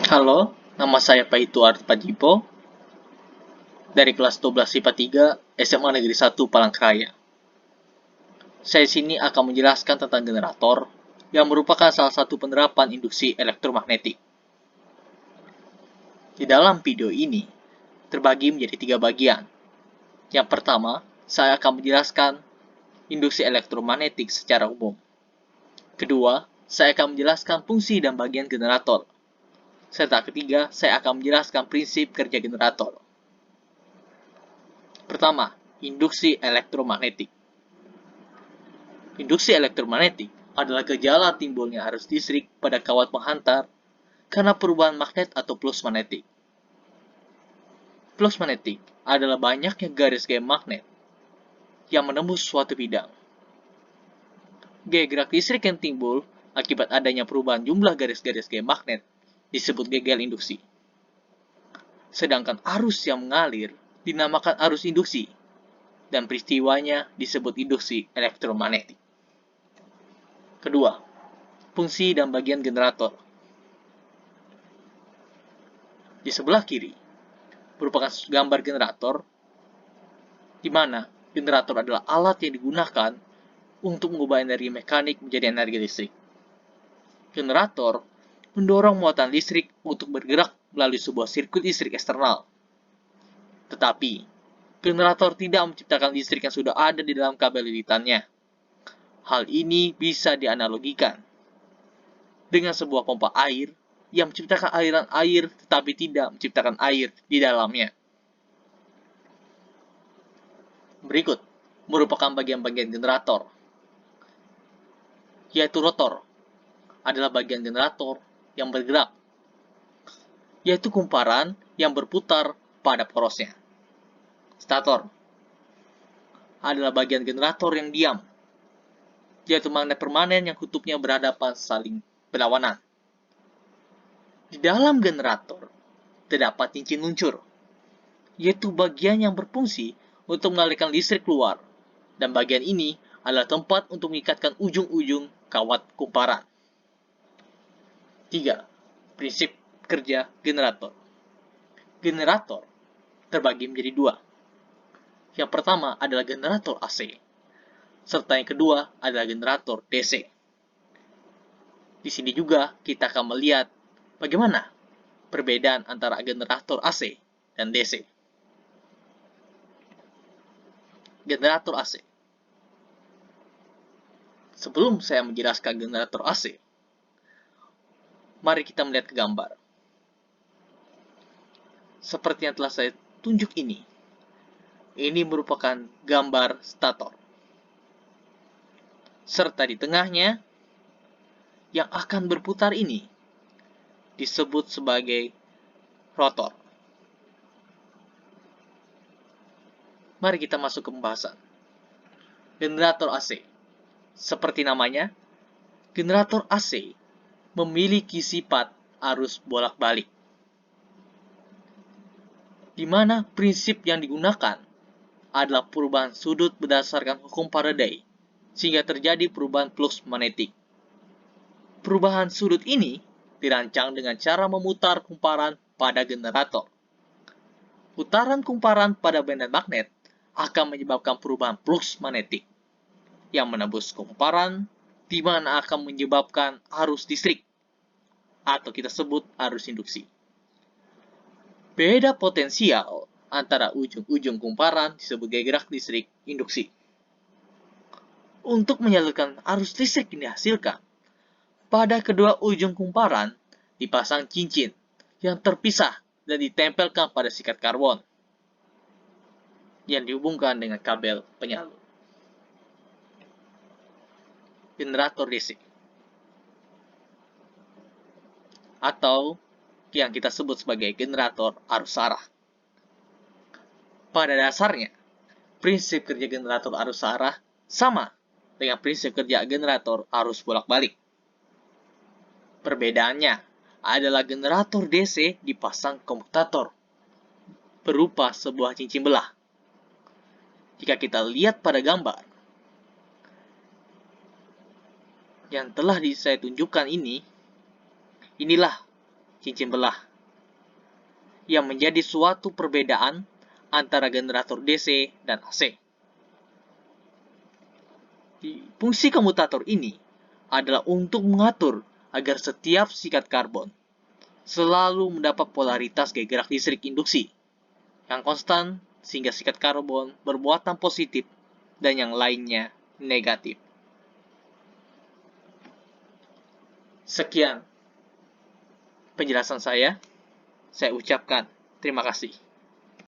Halo, nama saya Paituar Pajipo dari kelas 12 IPA 3 SMA Negeri 1 Palangkaraya. Saya sini akan menjelaskan tentang generator yang merupakan salah satu penerapan induksi elektromagnetik. Di dalam video ini terbagi menjadi 3 bagian. Yang pertama, saya akan menjelaskan induksi elektromagnetik secara umum. Kedua, saya akan menjelaskan fungsi dan bagian generator. Serta ketiga, saya akan menjelaskan prinsip kerja generator. Pertama, induksi elektromagnetik. Induksi elektromagnetik adalah gejala timbulnya arus listrik pada kawat penghantar karena perubahan magnet atau flux magnetik. Flux magnetik adalah banyaknya garis-gaya magnet yang menembus suatu bidang. Gaya gerak listrik yang timbul akibat adanya perubahan jumlah garis-garis gaya magnet disebut gaya induksi. Sedangkan arus yang mengalir dinamakan arus induksi dan peristiwanya disebut induksi elektromagnetik. Kedua, fungsi dan bagian generator. Di sebelah kiri, merupakan gambar generator, di mana generator adalah alat yang digunakan untuk mengubah energi mekanik menjadi energi listrik. Generator mendorong muatan listrik untuk bergerak melalui sebuah sirkuit listrik eksternal. Tetapi, generator tidak menciptakan listrik yang sudah ada di dalam kabel lilitannya. Hal ini bisa dianalogikan dengan sebuah pompa air yang menciptakan aliran air tetapi tidak menciptakan air di dalamnya. Berikut merupakan bagian-bagian generator, yaitu rotor adalah bagian generator yang bergerak, yaitu kumparan yang berputar pada porosnya. Stator adalah bagian generator yang diam, yaitu magnet permanen yang kutubnya berhadapan saling berlawanan. Di dalam generator terdapat cincin luncur, yaitu bagian yang berfungsi untuk mengalirkan listrik keluar, dan bagian ini adalah tempat untuk mengikatkan ujung-ujung kawat kumparan. 3. Prinsip kerja generator. Generator terbagi menjadi 2. Yang pertama adalah generator AC, serta yang kedua adalah generator DC. Di sini juga kita akan melihat bagaimana perbedaan antara generator AC dan DC. Generator AC. Sebelum saya menjelaskan generator AC, mari kita melihat ke gambar. Seperti yang telah saya tunjuk ini merupakan gambar stator. Serta di tengahnya, yang akan berputar ini disebut sebagai rotor. Mari kita masuk ke pembahasan. Generator AC. Seperti namanya, generator AC memiliki sifat arus bolak-balik, di mana prinsip yang digunakan adalah perubahan sudut berdasarkan hukum Faraday, sehingga terjadi perubahan flux magnetik. Perubahan sudut ini dirancang dengan cara memutar kumparan pada generator. Putaran kumparan pada benda magnet akan menyebabkan perubahan flux magnetik yang menembus kumparan, di mana akan menyebabkan arus listrik, atau kita sebut arus induksi. Beda potensial antara ujung-ujung kumparan disebut gaya gerak listrik induksi. Untuk menyalurkan arus listrik yang dihasilkan, pada kedua ujung kumparan dipasang cincin yang terpisah dan ditempelkan pada sikat karbon yang dihubungkan dengan kabel penyalur. Generator DC atau yang kita sebut sebagai generator arus arah. Pada dasarnya, prinsip kerja generator arus arah sama dengan prinsip kerja generator arus bolak-balik. Perbedaannya adalah generator DC dipasang komutator berupa sebuah cincin belah. Jika kita lihat pada gambar yang telah saya tunjukkan inilah cincin belah, yang menjadi suatu perbedaan antara generator DC dan AC. Fungsi komutator ini adalah untuk mengatur agar setiap sikat karbon selalu mendapat polaritas gaya gerak listrik induksi yang konstan sehingga sikat karbon bermuatan positif dan yang lainnya negatif. Sekian penjelasan saya ucapkan terima kasih.